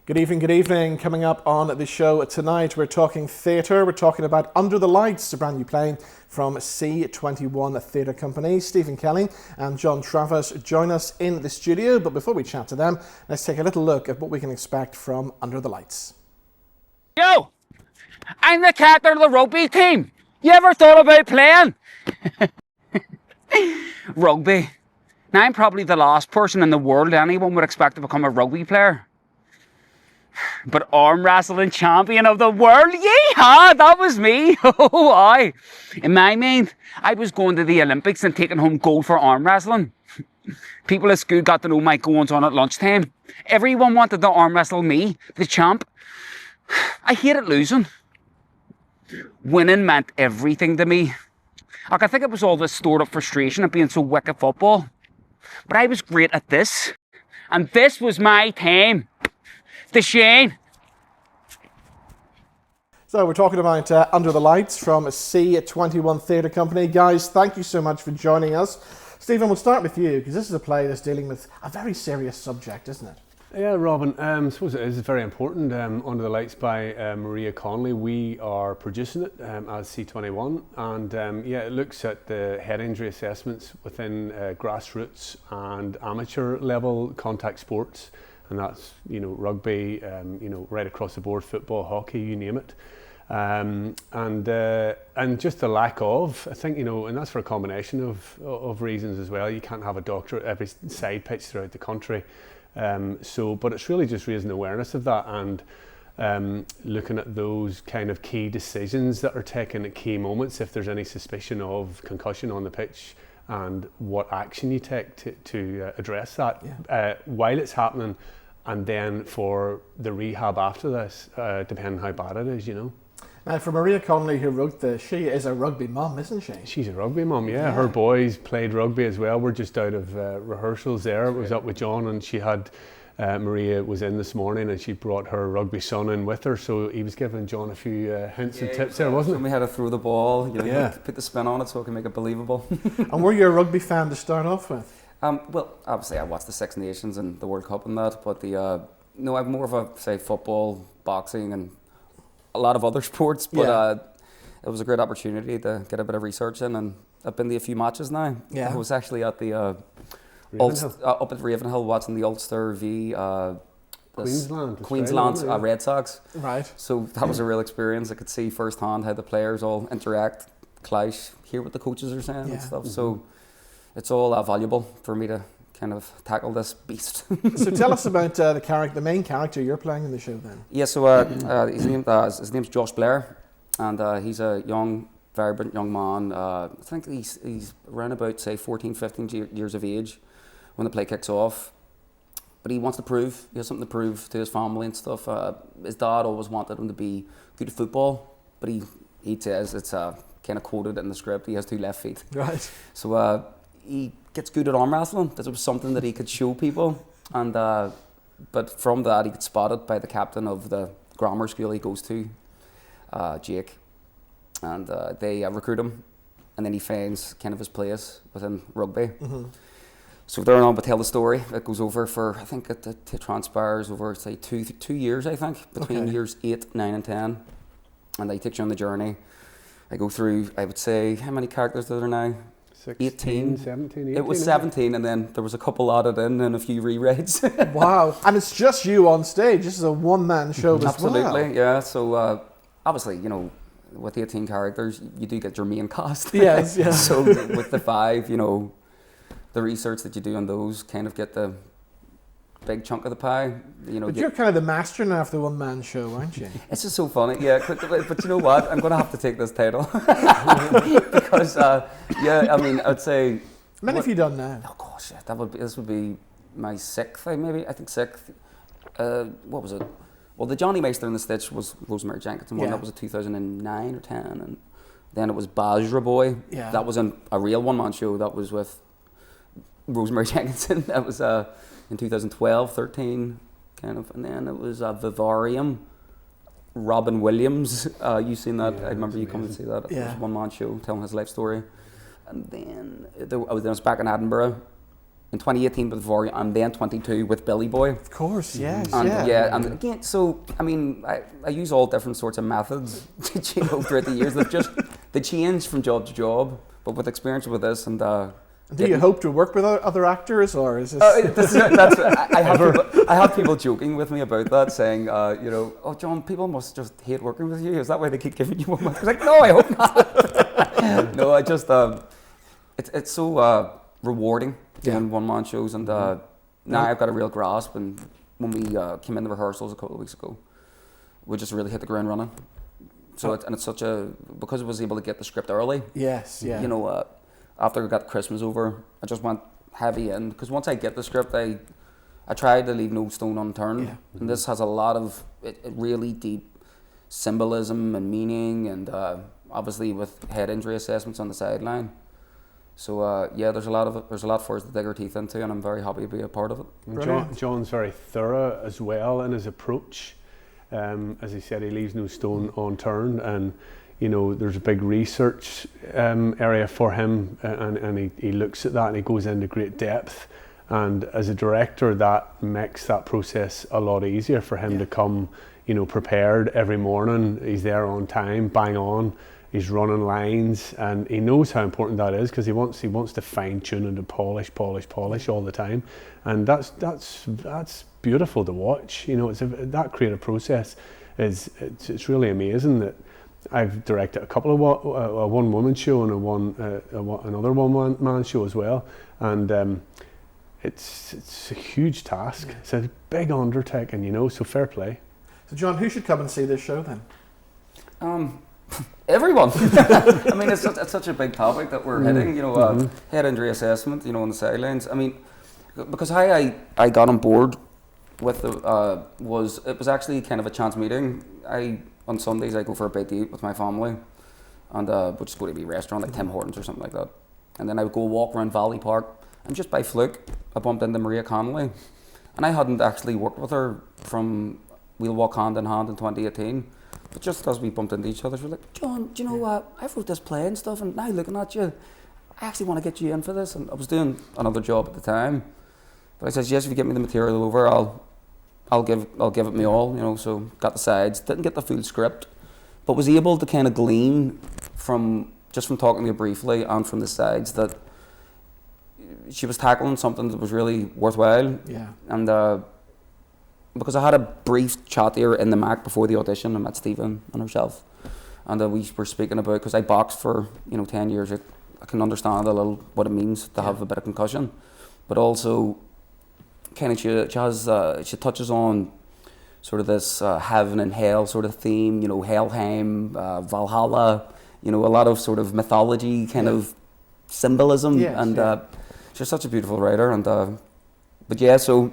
Good evening, good evening. Coming up on the show tonight, we're talking theatre. We're talking about Under the Lights, a brand new play from C21 Theatre Company. Stephen Kelly and John Travers join us in the studio. But before we chat to them, let's take a little look at what we can expect from Under the Lights. Yo! I'm the captain of the rugby team. You ever thought about playing? Rugby. Now, I'm probably the last person in the world anyone would expect to become a rugby player. But arm wrestling champion of the world, yeehaw, that was me. Oh, aye. In my mind, I was going to the Olympics and taking home gold for arm wrestling. People at school got to know my goings on at lunchtime. Everyone wanted to arm wrestle me, the champ. I hated losing. Winning meant everything to me. Like, I think it was all this stored up frustration of being so weak at football. But I was great at this. And this was my time. The Shane. So we're talking about Under the Lights from C21 Theatre Company. Guys, thank you so much for joining us. Stephen, we'll start with you, because this is a play that's dealing with a very serious subject, isn't it? Yeah, Robin, I suppose it is very important. Under the Lights by Maria Connolly. We are producing it as C21, and yeah, it looks at the head injury assessments within grassroots and amateur level contact sports. And that's, rugby, right across the board, football, hockey, you name it. And just the lack of, I think, and that's for a combination of reasons as well. You can't have a doctor at every side pitch throughout the country. But it's really just raising awareness of that and looking at those kind of key decisions that are taken at key moments if there's any suspicion of concussion on the pitch, and what action you take to address that while it's happening, and then for the rehab after this, depending how bad it is, Now, for Maria Connolly, who wrote this, she is a rugby mum, isn't she? She's a rugby mum, yeah. Her boys played rugby as well. We're just out of rehearsals there. It was up with John, and she had, Maria was in this morning, and she brought her rugby son in with her, so he was giving John a few hints and tips there, wasn't it? We had to throw the ball, put the spin on it so it can make it believable. And were you a rugby fan to start off with? Well, obviously I watched the Six Nations and the World Cup and that, but no, I'm more of a, say, football, boxing and a lot of other sports, but it was a great opportunity to get a bit of research in, and I've been to a few matches now. I was actually at the up at Ravenhill watching the Ulster v Queensland Red Sox. Right. So that was a real experience. I could see firsthand how the players all interact, clash, hear what the coaches are saying and stuff. So it's all valuable for me to kind of tackle this beast. So tell us about the main character you're playing in the show then. Yeah, so his name's Josh Blair, and he's a young, vibrant young man. I think he's around about, say, 14, 15 years of age when the play kicks off. But he wants to prove, he has something to prove to his family and stuff. His dad always wanted him to be good at football, but he says it's kind of quoted in the script, he has 2 left feet. Right. So he gets good at arm wrestling. This was something that he could show people, and but from that he gets spotted by the captain of the grammar school he goes to, Jake, and they recruit him, and then he finds kind of his place within rugby. So they're on to tell the story. It goes over for, I think it transpires over, say, two years, I think, between years 8, 9 and 10, and they take you on the journey. I go through, I would say, how many characters are there now? 16, 17, 18. It was 17, and then there was a couple added in and a few rewrites. Wow. And it's just you on stage. This is a one-man show as well. Absolutely, yeah. So obviously, with 18 characters, you do get your main cast. Yes, yeah. So with the 5, the research that you do on those kind of get the big chunk of the pie. But you're kind of the master now of the one-man show, aren't you? It's just so funny, yeah. But you know what? I'm going to have to take this title because, I'd say. How many have you done now? Oh gosh, this would be my 6th, I think 6th. What was it? Well, the Johnny Meister in the Stitch was Rosemary Jenkinson one. That was a 2009 or 10, and then it was Basra Boy. Yeah. That was a real one-man show. That was with Rosemary Jenkinson. That was in 2012, 13, kind of, and then it was Vivarium, Robin Williams. You seen that? I remember you coming to see that. It was a one-man show telling his life story. And then I was back in Edinburgh in 2018 with Voria, and then 22 with Billy Boy. Of course, yes, And yeah. and again, so I mean, I use all different sorts of methods, you know, throughout the years. They change from job to job, but with experience with this and. Do you hope to work with other actors, or is this? I have people joking with me about that, saying, you know, oh John, people must just hate working with you. Is that why they keep giving you one man? I was like, no, I hope not. No, I just, it's so rewarding doing one-man shows, and now I've got a real grasp. And when we came in the rehearsals a couple of weeks ago, we just really hit the ground running. So it's such because I was able to get the script early. Yes, yeah. You know. After I got Christmas over, I just went heavy in, because once I get the script, I try to leave no stone unturned. Yeah. And this has a lot of really deep symbolism and meaning, and obviously with head injury assessments on the sideline. So there's a lot for us to dig our teeth into, and I'm very happy to be a part of it. John's very thorough as well in his approach. As he said, he leaves no stone unturned, and you know, there's a big research area for him, and he looks at that and he goes into great depth. And as a director, that makes that process a lot easier for him to come, you know, prepared every morning. He's there on time, bang on. He's running lines, and he knows how important that is, because he wants to fine tune and to polish all the time. And that's beautiful to watch. You know, that creative process it's really amazing. That I've directed a couple of a one-woman show and another one-man show as well, and it's a huge task. Yeah. It's a big undertaking, you know. So fair play. So John, who should come and see this show then? Everyone. I mean, it's such a big topic that we're hitting. You know, head injury assessment. You know, on the sidelines. I mean, because how I got on board with it was actually kind of a chance meeting. On Sundays, I go for a bite to eat with my family, and we'll just go to a restaurant like Tim Hortons or something like that. And then I would go walk around Valley Park, and just by fluke, I bumped into Maria Connolly. And I hadn't actually worked with her from We'll Walk Hand in Hand in 2018. But just as we bumped into each other, we were like, John, do you know what? I wrote this play and stuff, and now looking at you, I actually want to get you in for this. And I was doing another job at the time. But I said, yes, if you get me the material over, I'll give it me all, you know. So got the sides, didn't get the full script, but was able to kind of glean from talking to you briefly and from the sides that she was tackling something that was really worthwhile. Yeah. And because I had a brief chat here in the Mac before the audition, I met Stephen and herself, and we were speaking about, because I boxed for 10 years, I can understand a little what it means to have a bit of concussion, but also kind of she touches on sort of this heaven and hell sort of theme, you know, Helheim, Valhalla, you know, a lot of sort of mythology kind of symbolism, and she's such a beautiful writer, and but yeah, so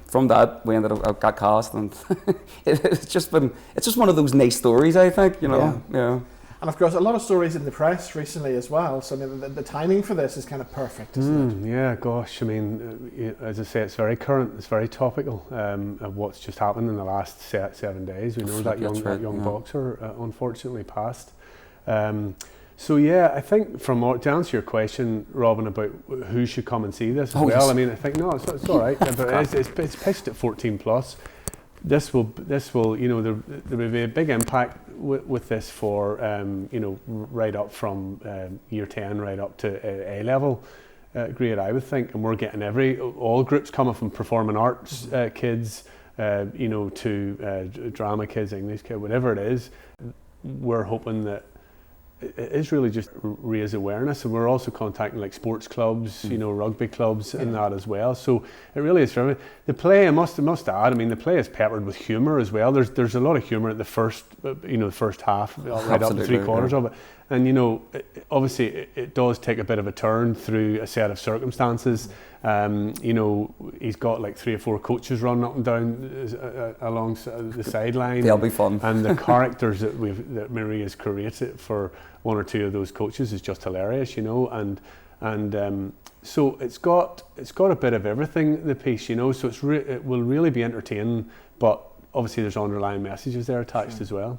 from that we ended up, I got cast, and it's just one of those nice stories, I think, you know. Yeah. And of course, a lot of stories in the press recently as well. So I mean, the timing for this is kind of perfect, isn't it? Yeah, gosh. I mean, as I say, it's very current. It's very topical of what's just happened in the last 7 days. We know that young boxer unfortunately passed. So yeah, I think to answer your question, Robin, about who should come and see this as well. Yes. I mean, I think it's all right. But it's pitched at 14+. This will, you know, there will be a big impact with this for, you know, right up from year 10 right up to A level grade, I would think. And we're getting all groups coming from performing arts kids, you know, to drama kids, English kids, whatever it is. We're hoping that it is really just raise awareness, and we're also contacting like sports clubs, you know, rugby clubs and that as well. So it really is for everyone. The play, I must add, I mean, the play is peppered with humour as well. There's a lot of humour at the first, you know, the first half, right up to 3/4 of it. And you know, obviously it does take a bit of a turn through a set of circumstances. You know, he's got like 3 or 4 coaches running up and down along the sideline. They'll be fun. And the characters that Maria's created for 1 or 2 of those coaches is just hilarious, you know. And so it's got a bit of everything, the piece, you know. So it will really be entertaining, but obviously there's underlying messages there attached as well.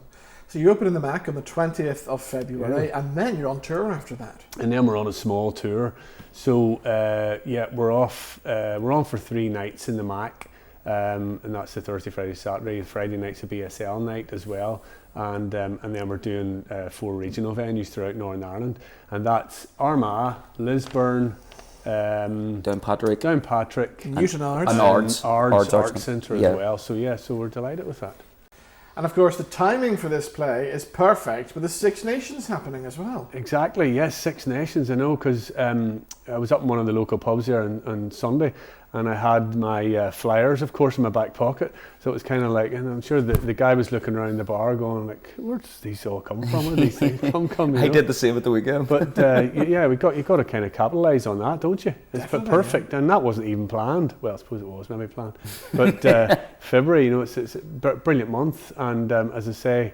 So you open in the Mac on the 20th of February, and then you're on tour after that. And then we're on a small tour. So we're off. We're on for 3 nights in the Mac, and that's the Thursday, Friday, Saturday. Friday night's a BSL night as well, and then we're doing 4 regional venues throughout Northern Ireland, and that's Armagh, Lisburn, Downpatrick, Newtownards, and Ards Arts Centre as well. So we're delighted with that. And of course, the timing for this play is perfect with the Six Nations happening as well. Exactly, yes, Six Nations. I know, because I was up in one of the local pubs there on Sunday, and I had my flyers, of course, in my back pocket. So it was kind of like, and I'm sure the guy was looking around the bar going like, where does these all come from? Where do these things come? I did the same at the weekend. But you've got to kind of capitalise on that, don't you? It's perfect, and that wasn't even planned. Well, I suppose it was maybe planned. But February, it's a brilliant month, and as I say,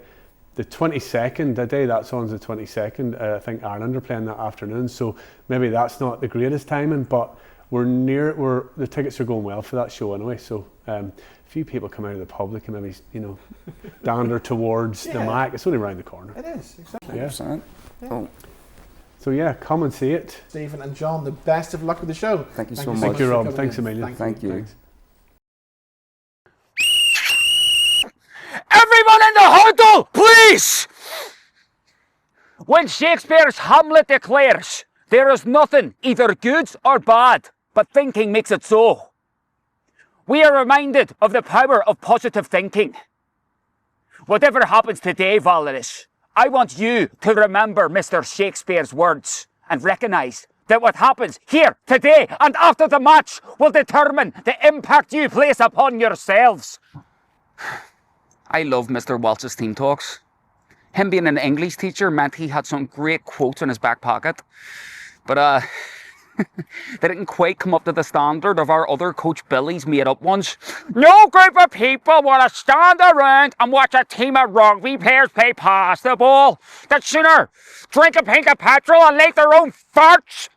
the 22nd, the day that's on is the 22nd. I think Ireland are playing that afternoon, so maybe that's not the greatest timing, but the tickets are going well for that show anyway. So a few people come out of the pub, they can maybe dander towards the Mac. It's only around the corner. It is, exactly. Yeah. Oh. So yeah, come and see it. Stephen and John, the best of luck with the show. Thank you so much. Thank you, Rob. Thanks a million. Thank you. Thanks. Everyone in the huddle, please! When Shakespeare's Hamlet declares, there is nothing either good or bad, but thinking makes it so, we are reminded of the power of positive thinking. Whatever happens today, Valeris, I want you to remember Mr. Shakespeare's words and recognise that what happens here, today, and after the match will determine the impact you place upon yourselves. I love Mr. Welch's team talks. Him being an English teacher meant he had some great quotes in his back pocket. But they didn't quite come up to the standard of our other Coach Billy's made up ones. No group of people want to stand around and watch a team of rugby players play past the ball. They'd sooner drink a pint of petrol and light their own farts